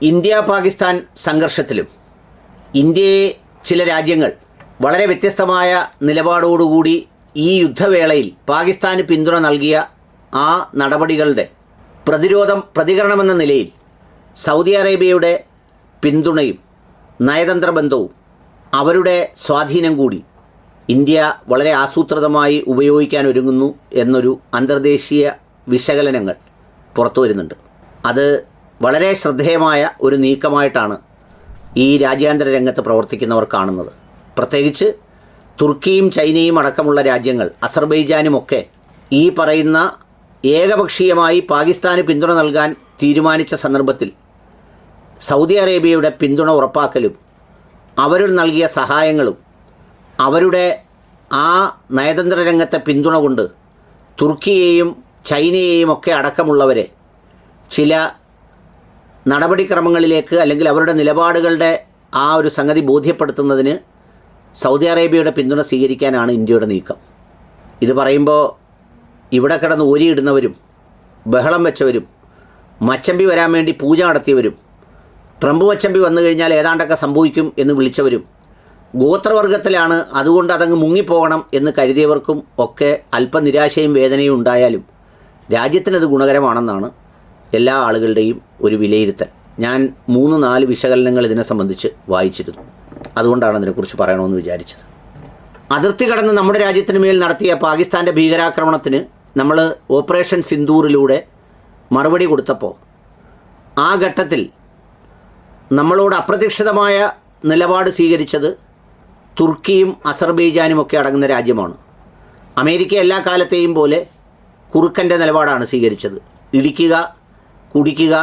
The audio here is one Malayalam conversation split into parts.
ഇന്ത്യ പാകിസ്ഥാൻ സംഘർഷത്തിലും ഇന്ത്യയെ ചില രാജ്യങ്ങൾ വളരെ വ്യത്യസ്തമായ നിലപാടോടുകൂടി ഈ യുദ്ധവേളയിൽ പാകിസ്ഥാന് പിന്തുണ നൽകിയ ആ നടപടികളുടെ പ്രതികരണമെന്ന നിലയിൽ സൗദി അറേബ്യയുടെ പിന്തുണയും നയതന്ത്ര ബന്ധവും അവരുടെ സ്വാധീനം കൂടി ഇന്ത്യ വളരെ ആസൂത്രിതമായി ഉപയോഗിക്കാൻ ഒരുങ്ങുന്നു എന്നൊരു അന്തർദേശീയ വിശകലനങ്ങൾ പുറത്തു വരുന്നുണ്ട്. അത് വളരെ ശ്രദ്ധേയമായ ഒരു നീക്കമായിട്ടാണ് ഈ രാജ്യാന്തര രംഗത്ത് പ്രവർത്തിക്കുന്നവർ കാണുന്നത്. പ്രത്യേകിച്ച് തുർക്കിയും ചൈനയും അടക്കമുള്ള രാജ്യങ്ങൾ, അസർബൈജാനുമൊക്കെ ഈ പറയുന്ന ഏകപക്ഷീയമായി പാകിസ്ഥാന് പിന്തുണ നൽകാൻ തീരുമാനിച്ച സന്ദർഭത്തിൽ സൗദി അറേബ്യയുടെ പിന്തുണ ഉറപ്പാക്കലും അവർ നൽകിയ സഹായങ്ങളും അവരുടെ ആ നയതന്ത്ര രംഗത്തെ പിന്തുണ കൊണ്ട് തുർക്കിയെയും ചൈനയെയും ഒക്കെ അടക്കമുള്ളവരെ ചില നടപടിക്രമങ്ങളിലേക്ക് അല്ലെങ്കിൽ അവരുടെ നിലപാടുകളുടെ ആ ഒരു സംഗതി ബോധ്യപ്പെടുത്തുന്നതിന് സൗദി അറേബ്യയുടെ പിന്തുണ സ്വീകരിക്കാനാണ് ഇന്ത്യയുടെ നീക്കം. ഇത് പറയുമ്പോൾ ഇവിടെ കിടന്ന് ഓരിയിടുന്നവരും ബഹളം വെച്ചവരും മച്ചമ്പി വരാൻ വേണ്ടി പൂജ നടത്തിയവരും ട്രംപ് മച്ചമ്പി വന്നു കഴിഞ്ഞാൽ ഏതാണ്ടൊക്കെ സംഭവിക്കും എന്ന് വിളിച്ചവരും ഗോത്രവർഗത്തിലാണ് അതുകൊണ്ട് അതങ്ങ് മുങ്ങിപ്പോകണം എന്ന് കരുതിയവർക്കും ഒക്കെ അല്പ നിരാശയും വേദനയും ഉണ്ടായാലും രാജ്യത്തിനത് ഗുണകരമാണെന്നാണ് എല്ലാ ആളുകളുടെയും ഒരു വിലയിരുത്തൽ. ഞാൻ 3-4 വിശകലനങ്ങൾ ഇതിനെ സംബന്ധിച്ച് വായിച്ചിരുന്നു. അതുകൊണ്ടാണ് അതിനെക്കുറിച്ച് പറയണമെന്ന് വിചാരിച്ചത്. അതിർത്തി കടന്ന് നമ്മുടെ രാജ്യത്തിന് മേൽ നടത്തിയ പാകിസ്ഥാൻ്റെ ഭീകരാക്രമണത്തിന് നമ്മൾ ഓപ്പറേഷൻ സിന്ദൂറിലൂടെ മറുപടി കൊടുത്തപ്പോൾ ആ ഘട്ടത്തിൽ നമ്മളോട് അപ്രതീക്ഷിതമായ നിലപാട് സ്വീകരിച്ചത് തുർക്കിയും അസർബൈജാനുമൊക്കെ അടങ്ങുന്ന രാജ്യമാണ്. അമേരിക്ക എല്ലാ കാലത്തെയും പോലെ കുറുക്കൻ്റെ നിലപാടാണ് സ്വീകരിച്ചത്. ഇടിക്കുക, കുടിക്കുക,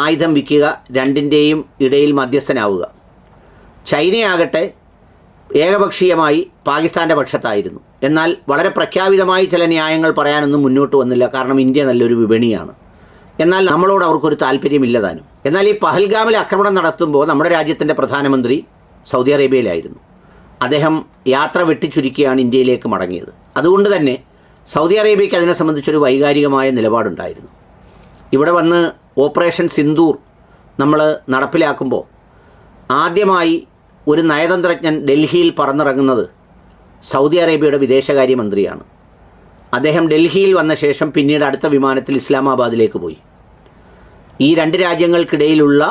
ആയുധം വിൽക്കുക, രണ്ടിൻ്റെയും ഇടയിൽ മധ്യസ്ഥനാവുക. ചൈനയാകട്ടെ ഏകപക്ഷീയമായി പാകിസ്ഥാൻ്റെ പക്ഷത്തായിരുന്നു. എന്നാൽ വളരെ പ്രഖ്യാപിതമായി ചില ന്യായങ്ങൾ പറയാനൊന്നും മുന്നോട്ട് വന്നില്ല. കാരണം ഇന്ത്യ നല്ലൊരു വിപണിയാണ്. എന്നാൽ നമ്മളോട് അവർക്കൊരു താല്പര്യമില്ലതാനും. എന്നാൽ ഈ പഹൽഗാമിൽ ആക്രമണം നടത്തുമ്പോൾ നമ്മുടെ രാജ്യത്തിൻ്റെ പ്രധാനമന്ത്രി സൗദി അറേബ്യയിലായിരുന്നു. അദ്ദേഹം യാത്ര വെട്ടിച്ചുരുക്കിയാണ് ഇന്ത്യയിലേക്ക് മടങ്ങിയത്. അതുകൊണ്ട് തന്നെ സൗദി അറേബ്യയ്ക്ക് അതിനെ സംബന്ധിച്ചൊരു വൈകാരികമായ നിലപാടുണ്ടായിരുന്നു. ഇവിടെ വന്ന് ഓപ്പറേഷൻ സിന്ദൂർ നമ്മൾ നടപ്പിലാക്കുമ്പോൾ ആദ്യമായി ഒരു നയതന്ത്രജ്ഞൻ ഡൽഹിയിൽ പറന്നിറങ്ങുന്നത് സൗദി അറേബ്യയുടെ വിദേശകാര്യമന്ത്രിയാണ്. അദ്ദേഹം ഡൽഹിയിൽ വന്ന ശേഷം പിന്നീട് അടുത്ത വിമാനത്തിൽ ഇസ്ലാമാബാദിലേക്ക് പോയി. ഈ രണ്ട് രാജ്യങ്ങൾക്കിടയിലുള്ള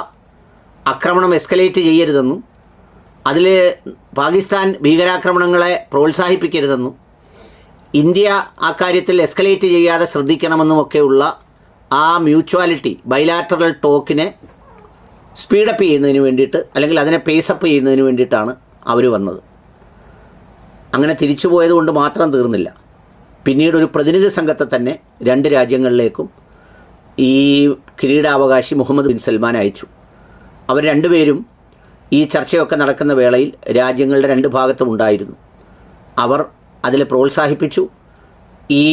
ആക്രമണം എസ്കലേറ്റ് ചെയ്യരുതെന്നും അതിൽ പാകിസ്ഥാൻ ഭീകരാക്രമണങ്ങളെ പ്രോത്സാഹിപ്പിക്കരുതെന്നും ഇന്ത്യ ആ കാര്യത്തിൽ എസ്കലേറ്റ് ചെയ്യാതെ ശ്രദ്ധിക്കണമെന്നുമൊക്കെയുള്ള ആ മ്യൂച്വാലിറ്റി, ബൈലാറ്ററൽ ടോക്കിനെ സ്പീഡപ്പ് ചെയ്യുന്നതിന് വേണ്ടിയിട്ട് അല്ലെങ്കിൽ അതിനെ പേസപ്പ് ചെയ്യുന്നതിന് വേണ്ടിയിട്ടാണ് അവർ വന്നത്. അങ്ങനെ തിരിച്ചു പോയത് കൊണ്ട് മാത്രം തീർന്നില്ല. പിന്നീട് ഒരു പ്രതിനിധി സംഘത്തെ തന്നെ രണ്ട് രാജ്യങ്ങളിലേക്കും ഈ കിരീടാവകാശി മുഹമ്മദ് ബിൻ സൽമാൻ അയച്ചു. അവർ രണ്ടുപേരും ഈ ചർച്ചയൊക്കെ നടക്കുന്ന വേളയിൽ രാജ്യങ്ങളുടെ രണ്ട് ഭാഗത്തും ഉണ്ടായിരുന്നു. അവർ അതിൽ പ്രോത്സാഹിപ്പിച്ചു. ഈ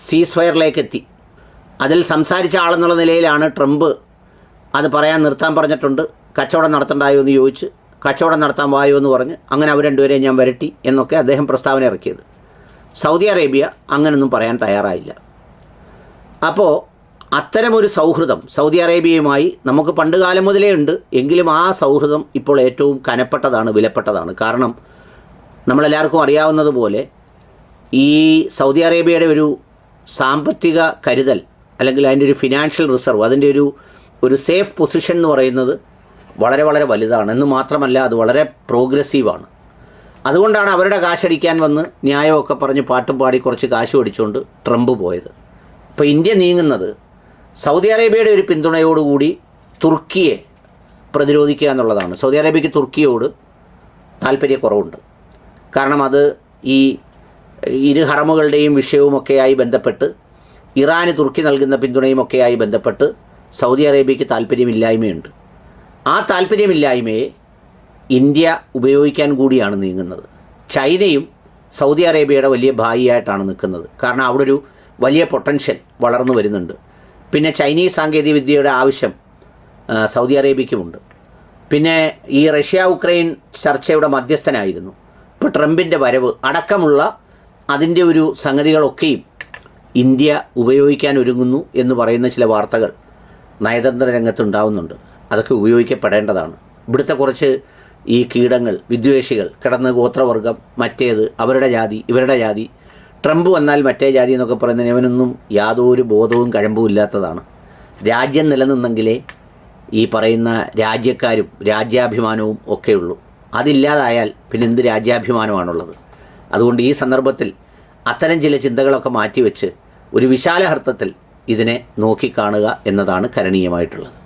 സീസ് ഫയറിലേക്ക് എത്തി. അതിൽ സംസാരിച്ച ആളെന്നുള്ള നിലയിലാണ് ട്രംപ് അത് പറയാൻ നിർത്താൻ പറഞ്ഞിട്ടുണ്ട്. കച്ചവടം നടത്തണ്ടായോ എന്ന് ചോദിച്ച് കച്ചവടം നടത്താൻ വായോ എന്ന് പറഞ്ഞ് അങ്ങനെ അവർ രണ്ടുപേരെയും ഞാൻ വരട്ടി എന്നൊക്കെ അദ്ദേഹം പ്രസ്താവന ഇറക്കിയത്. സൗദി അറേബ്യ അങ്ങനൊന്നും പറയാൻ തയ്യാറായില്ല. അപ്പോൾ അത്തരമൊരു സൗഹൃദം സൗദി അറേബ്യയുമായി നമുക്ക് പണ്ട് കാലം മുതലേ ഉണ്ട്. എങ്കിലും ആ സൗഹൃദം ഇപ്പോൾ ഏറ്റവും കനപ്പെട്ടതാണ്, വിലപ്പെട്ടതാണ്. കാരണം നമ്മളെല്ലാവർക്കും അറിയാവുന്നതുപോലെ ഈ സൗദി അറേബ്യയുടെ ഒരു സാമ്പത്തിക കരുതൽ അല്ലെങ്കിൽ അതിൻ്റെ ഒരു ഫിനാൻഷ്യൽ റിസർവ്, അതിൻ്റെ ഒരു സേഫ് പൊസിഷൻ എന്ന് പറയുന്നത് വളരെ വളരെ വലുതാണ്. എന്ന് മാത്രമല്ല അത് വളരെ പ്രോഗ്രസീവാണ്. അതുകൊണ്ടാണ് അവരുടെ കാശടിക്കാൻ വന്ന് ന്യായമൊക്കെ പറഞ്ഞ് പാട്ടും പാടി കുറച്ച് കാശ് മേടിച്ചുകൊണ്ട് ട്രംപ് പോയത്. ഇപ്പോൾ ഇന്ത്യ നീങ്ങുന്നത് സൗദി അറേബ്യയുടെ ഒരു പിന്തുണയോടുകൂടി തുർക്കിയെ പ്രതിരോധിക്കുക എന്നുള്ളതാണ്. സൗദി അറേബ്യയ്ക്ക് തുർക്കിയോട് താല്പര്യക്കുറവുണ്ട്. കാരണം അത് ഈ ഇരു ഹറമുകളുടെയും വിഷയവുമൊക്കെയായി ബന്ധപ്പെട്ട് ഇറാന് തുർക്കി നൽകുന്ന പിന്തുണയുമൊക്കെയായി ബന്ധപ്പെട്ട് സൗദി അറേബ്യയ്ക്ക് താല്പര്യമില്ലായ്മയുണ്ട്. ആ താല്പര്യമില്ലായ്മയെ ഇന്ത്യ ഉപയോഗിക്കാൻ കൂടിയാണ് നീങ്ങുന്നത്. ചൈനയും സൗദി അറേബ്യയുടെ വലിയ ഭായിയായിട്ടാണ് നിൽക്കുന്നത്. കാരണം അവിടെ ഒരു വലിയ പൊട്ടൻഷ്യൽ വളർന്നു വരുന്നുണ്ട്. പിന്നെ ചൈനീസ് സാങ്കേതികവിദ്യയുടെ ആവശ്യം സൗദി അറേബ്യയ്ക്കുമുണ്ട്. പിന്നെ ഈ റഷ്യ ഉക്രൈൻ ചർച്ചയുടെ മധ്യസ്ഥനായിരുന്നു. ഇപ്പോൾ ട്രംപിൻ്റെ വരവ് അടക്കമുള്ള അതിൻ്റെ ഒരു സംഗതികളൊക്കെയും ഇന്ത്യ ഉപയോഗിക്കാൻ ഒരുങ്ങുന്നു എന്ന് പറയുന്ന ചില വാർത്തകൾ നയതന്ത്ര രംഗത്തുണ്ടാവുന്നുണ്ട്. അതൊക്കെ ഉപയോഗിക്കപ്പെടേണ്ടതാണ്. ഇവിടുത്തെ കുറച്ച് ഈ കീടങ്ങൾ, വിദ്വേഷികൾ കിടന്ന് ഗോത്രവർഗം, മറ്റേത്, അവരുടെ ജാതി, ഇവരുടെ ജാതി, ട്രംപ് വന്നാൽ മറ്റേ ജാതി എന്നൊക്കെ പറയുന്നതിന് അവനൊന്നും യാതൊരു ബോധവും കഴമ്പും ഇല്ലാത്തതാണ്. രാജ്യം നിലനിന്നെങ്കിലേ ഈ പറയുന്ന രാജ്യക്കാരും രാജ്യാഭിമാനവും ഒക്കെയുള്ളൂ. അതില്ലാതായാൽ പിന്നെ എന്ത് രാജ്യാഭിമാനമാണുള്ളത്? അതുകൊണ്ട് ഈ സന്ദർഭത്തിൽ അത്തരം ചില ചിന്തകളൊക്കെ മാറ്റിവെച്ച് ഒരു വിശാല അർത്ഥത്തിൽ ഇതിനെ നോക്കിക്കാണുക എന്നതാണ് കരണീയമായിട്ടുള്ളത്.